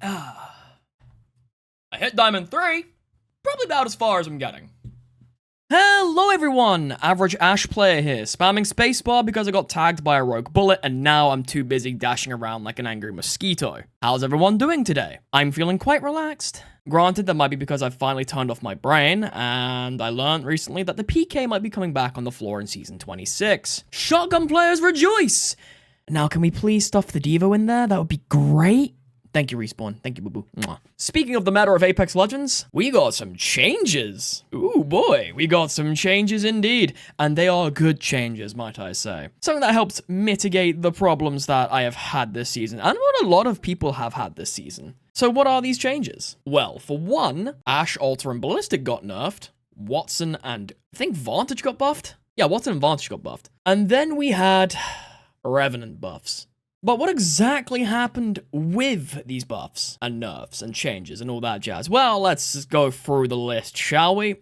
I hit Diamond 3. Probably about as far as I'm getting. Hello everyone, Average Ash player here, spamming spacebar because I got tagged by a rogue bullet and now I'm too busy dashing around like an angry mosquito. How's everyone doing today? I'm feeling quite relaxed. Granted, that might be because I've finally turned off my brain, and I learned recently that the PK might be coming back on the floor in Season 26. Shotgun players rejoice! Now can we please stuff the Devo in there? That would be great. Thank you, Respawn. Thank you, boo-boo. Mwah. Speaking of the meta of Apex Legends, we got some changes. Ooh, boy, we got some changes indeed. And they are good changes, might I say. Something that helps mitigate the problems that I have had this season, and what a lot of people have had this season. So what are these changes? Well, for one, Ashe, Alter, and Ballistic got nerfed. Watson and I think Vantage got buffed? Yeah, Watson and Vantage got buffed. And then we had Revenant buffs. But what exactly happened with these buffs and nerfs and changes and all that jazz? Well, let's just go through the list, shall we?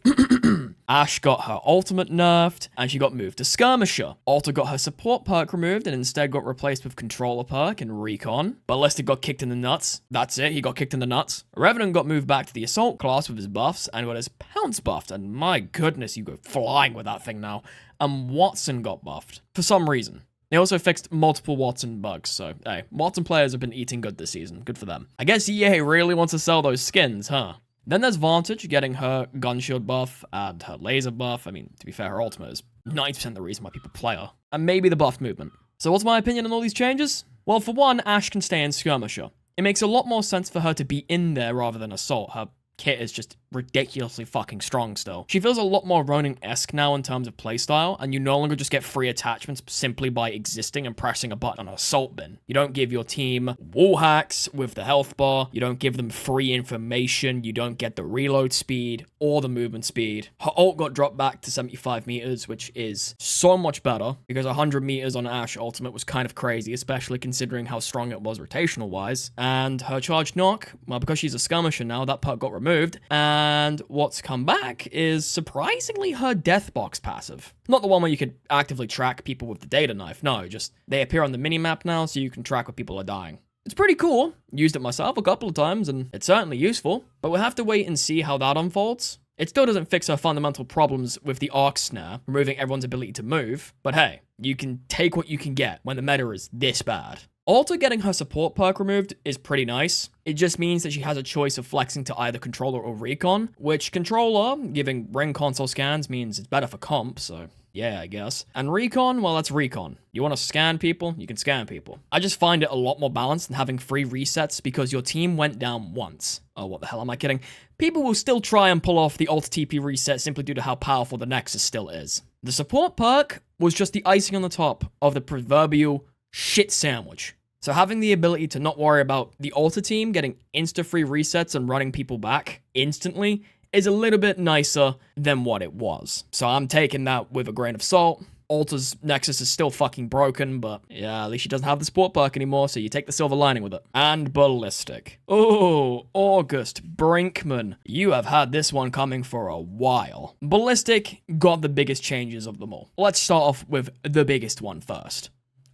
Ashe got her ultimate nerfed, and she got moved to Skirmisher. Alter got her support perk removed and instead got replaced with controller perk and recon. Ballistic got kicked in the nuts. That's it, he got kicked in the nuts. Revenant got moved back to the assault class with his buffs and got his pounce buffed, and my goodness, you go flying with that thing now. And Watson got buffed for some reason. They also fixed multiple Watson bugs, so hey, Watson players have been eating good this season. Good for them. I guess EA really wants to sell those skins, huh? Then there's Vantage getting her gun shield buff and her laser buff. I mean, to be fair, her ultimate is 90% the reason why people play her. And maybe the buff movement. So what's my opinion on all these changes? Well, for one, Ashe can stay in Skirmisher. It makes a lot more sense for her to be in there rather than Assault. Her kit is just ridiculously fucking strong still. She feels a lot more Ronin-esque now in terms of playstyle, and you no longer just get free attachments simply by existing and pressing a button on an assault bin. You don't give your team wall hacks with the health bar, you don't give them free information, you don't get the reload speed or the movement speed. Her ult got dropped back to 75 meters, which is so much better, because 100 meters on Ashe ultimate was kind of crazy, especially considering how strong it was rotational-wise. And her charged knock, well, because she's a skirmisher now, that perk got removed, and what's come back is surprisingly her death box passive. Not the one where you could actively track people with the data knife, no, just they appear on the minimap now so you can track where people are dying. It's pretty cool, used it myself a couple of times and it's certainly useful, but we'll have to wait and see how that unfolds. It still doesn't fix her fundamental problems with the arc snare, removing everyone's ability to move, but hey, you can take what you can get when the meta is this bad. Alter getting her support perk removed is pretty nice. It just means that she has a choice of flexing to either controller or recon, which controller, giving ring console scans, means it's better for comp, so yeah, I guess. And recon, well, that's recon. You want to scan people? You can scan people. I just find it a lot more balanced than having free resets because your team went down once. Oh, what the hell am I kidding? People will still try and pull off the ult TP reset simply due to how powerful the Nexus still is. The support perk was just the icing on the top of the proverbial shit sandwich. So having the ability to not worry about the Alter team getting insta-free resets and running people back instantly is a little bit nicer than what it was. So I'm taking that with a grain of salt. Alter's Nexus is still fucking broken, but yeah, at least she doesn't have the support perk anymore, so you take the silver lining with it. And Ballistic. Oh, August Brinkman. You have had this one coming for a while. Ballistic got the biggest changes of them all. Let's start off with the biggest one first.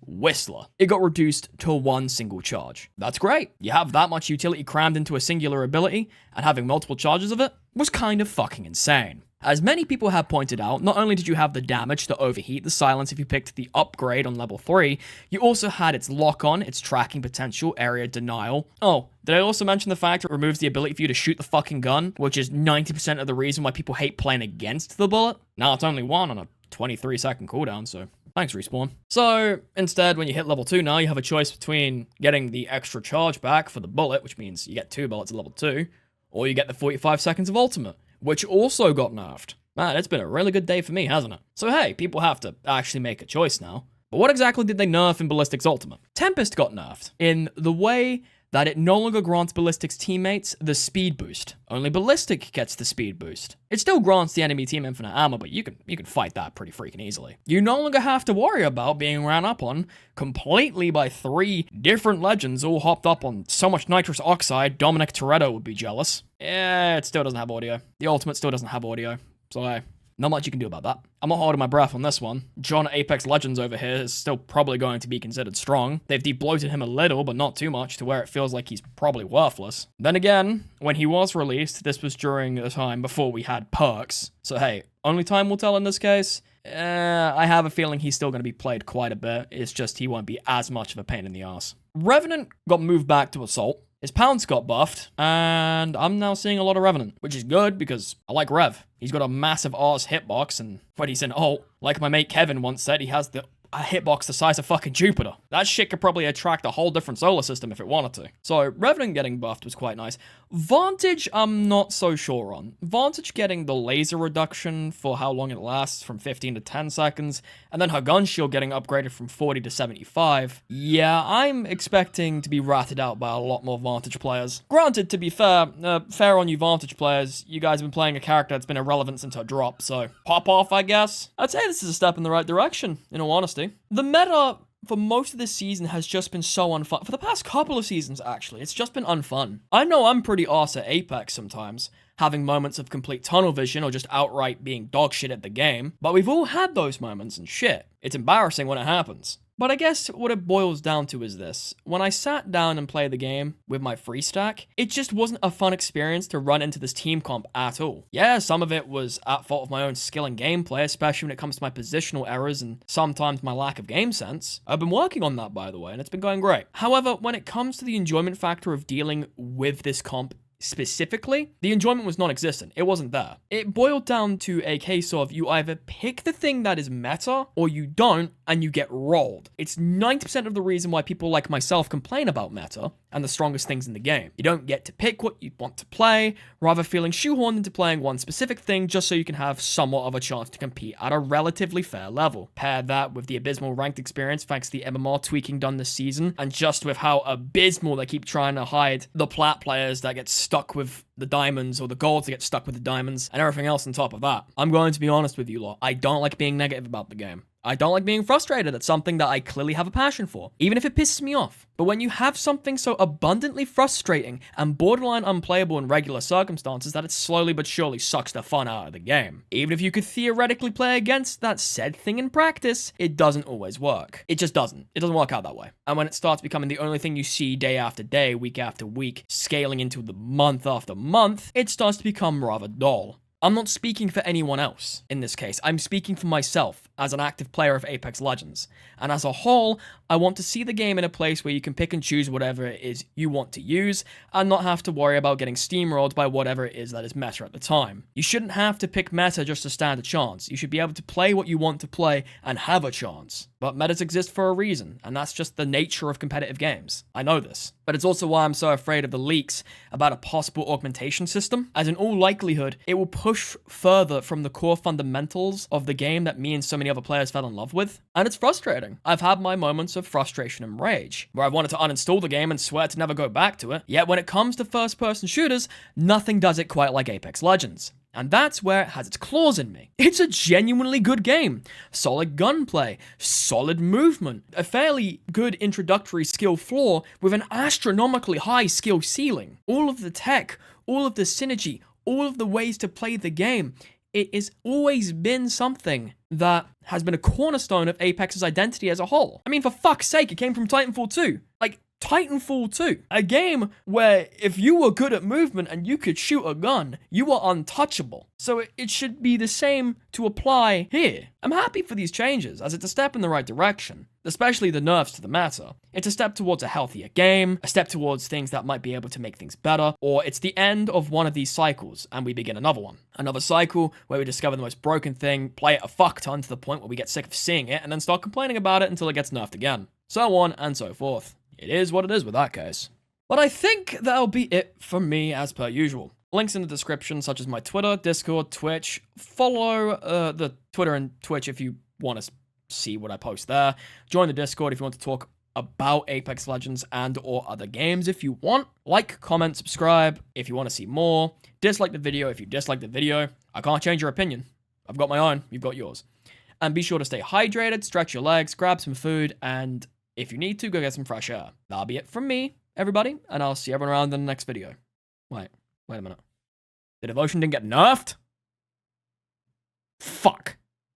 Whistler. It got reduced to one single charge. That's great. You have that much utility crammed into a singular ability, and having multiple charges of it was kind of fucking insane. As many people have pointed out, not only did you have the damage to overheat the silence if you picked the upgrade on level 3, you also had its lock-on, its tracking potential, area denial. Oh, did I also mention the fact it removes the ability for you to shoot the fucking gun, which is 90% of the reason why people hate playing against the bullet? Now it's only one on a 23-second cooldown, so thanks, Respawn. So, instead, when you hit level 2 now, you have a choice between getting the extra charge back for the bullet, which means you get 2 bullets at level 2, or you get the 45 seconds of ultimate, which also got nerfed. Man, it's been a really good day for me, hasn't it? So hey, people have to actually make a choice now. But what exactly did they nerf in Ballistic's ultimate? Tempest got nerfed in the way that it no longer grants Ballistic's teammates the speed boost. Only Ballistic gets the speed boost. It still grants the enemy team infinite ammo, but you can fight that pretty freaking easily. You no longer have to worry about being ran up on completely by 3 different legends all hopped up on so much nitrous oxide, Dominic Toretto would be jealous. Yeah, it still doesn't have audio. The ultimate still doesn't have audio. So Not much you can do about that. I'm not holding my breath on this one. John Apex Legends over here is still probably going to be considered strong. They've de-bloated him a little, but not too much, to where it feels like he's probably worthless. Then again, when he was released, this was during the time before we had perks. So hey, only time will tell in this case. I have a feeling he's still going to be played quite a bit. It's just he won't be as much of a pain in the ass. Revenant got moved back to Assault. His pounds got buffed, and I'm now seeing a lot of Revenant, which is good because I like Rev. He's got a massive arse hitbox, and when he's in ult, like my mate Kevin once said, he has a hitbox the size of fucking Jupiter. That shit could probably attract a whole different solar system if it wanted to. So Revenant getting buffed was quite nice. Vantage, I'm not so sure on. Vantage getting the laser reduction for how long it lasts from 15 to 10 seconds, and then her gun shield getting upgraded from 40 to 75. Yeah, I'm expecting to be ratted out by a lot more Vantage players. Granted, to be fair, fair on you Vantage players, you guys have been playing a character that's been irrelevant since her drop, so pop off, I guess. I'd say this is a step in the right direction, in all honesty. The meta for most of this season has just been so unfun. For the past couple of seasons, actually, it's just been unfun. I know I'm pretty arse at Apex sometimes, having moments of complete tunnel vision or just outright being dog shit at the game, but we've all had those moments and shit. It's embarrassing when it happens. But I guess what it boils down to is this. When I sat down and played the game with my free stack, it just wasn't a fun experience to run into this team comp at all. Yeah, some of it was at fault of my own skill and gameplay, especially when it comes to my positional errors and sometimes my lack of game sense. I've been working on that, by the way, and it's been going great. However, when it comes to the enjoyment factor of dealing with this comp specifically, the enjoyment was non-existent. It wasn't there. It boiled down to a case of you either pick the thing that is meta or you don't and you get rolled. It's 90% of the reason why people like myself complain about meta and the strongest things in the game. You don't get to pick what you want to play, rather feeling shoehorned into playing one specific thing just so you can have somewhat of a chance to compete at a relatively fair level. Pair that with the abysmal ranked experience thanks to the MMR tweaking done this season, and just with how abysmal they keep trying to hide the plat players that get stuck with the diamonds or the golds that get stuck with the diamonds and everything else on top of that. I'm going to be honest with you lot. I don't like being negative about the game. I don't like being frustrated at something that I clearly have a passion for, even if it pisses me off. But when you have something so abundantly frustrating and borderline unplayable in regular circumstances that it slowly but surely sucks the fun out of the game, even if you could theoretically play against that said thing in practice, it doesn't always work. It just doesn't. It doesn't work out that way. And when it starts becoming the only thing you see day after day, week after week, scaling into the month after month, it starts to become rather dull. I'm not speaking for anyone else in this case. I'm speaking for myself as an active player of Apex Legends. And as a whole, I want to see the game in a place where you can pick and choose whatever it is you want to use and not have to worry about getting steamrolled by whatever it is that is meta at the time. You shouldn't have to pick meta just to stand a chance. You should be able to play what you want to play and have a chance. But metas exist for a reason, and that's just the nature of competitive games. I know this. But it's also why I'm so afraid of the leaks about a possible augmentation system, as in all likelihood, it will push further from the core fundamentals of the game that me and so many other players fell in love with. And it's frustrating. I've had my moments of frustration and rage, where I've wanted to uninstall the game and swear to never go back to it, yet when it comes to first-person shooters, nothing does it quite like Apex Legends. And that's where it has its claws in me. It's a genuinely good game. Solid gunplay, solid movement, a fairly good introductory skill floor with an astronomically high skill ceiling. All of the tech, all of the synergy, all of the ways to play the game. It has always been something that has been a cornerstone of Apex's identity as a whole. I mean, for fuck's sake, it came from Titanfall 2. Like, Titanfall 2, a game where if you were good at movement and you could shoot a gun, you were untouchable. So it should be the same to apply here. I'm happy for these changes, as it's a step in the right direction, especially the nerfs to the meta. It's a step towards a healthier game, a step towards things that might be able to make things better, or it's the end of one of these cycles, and we begin another one. Another cycle where we discover the most broken thing, play it a fuck ton to the point where we get sick of seeing it, and then start complaining about it until it gets nerfed again. So on and so forth. It is what it is with that case. But I think that'll be it for me as per usual. Links in the description, such as my Twitter, Discord, Twitch. Follow the Twitter and Twitch if you want to see what I post there. Join the Discord if you want to talk about Apex Legends and or other games if you want. Like, comment, subscribe if you want to see more. Dislike the video if you dislike the video. I can't change your opinion. I've got my own, you've got yours. And be sure to stay hydrated, stretch your legs, grab some food, and if you need to, go get some fresh air. That'll be it from me, everybody, and I'll see everyone around in the next video. Wait a minute. The devotion didn't get nerfed? Fuck.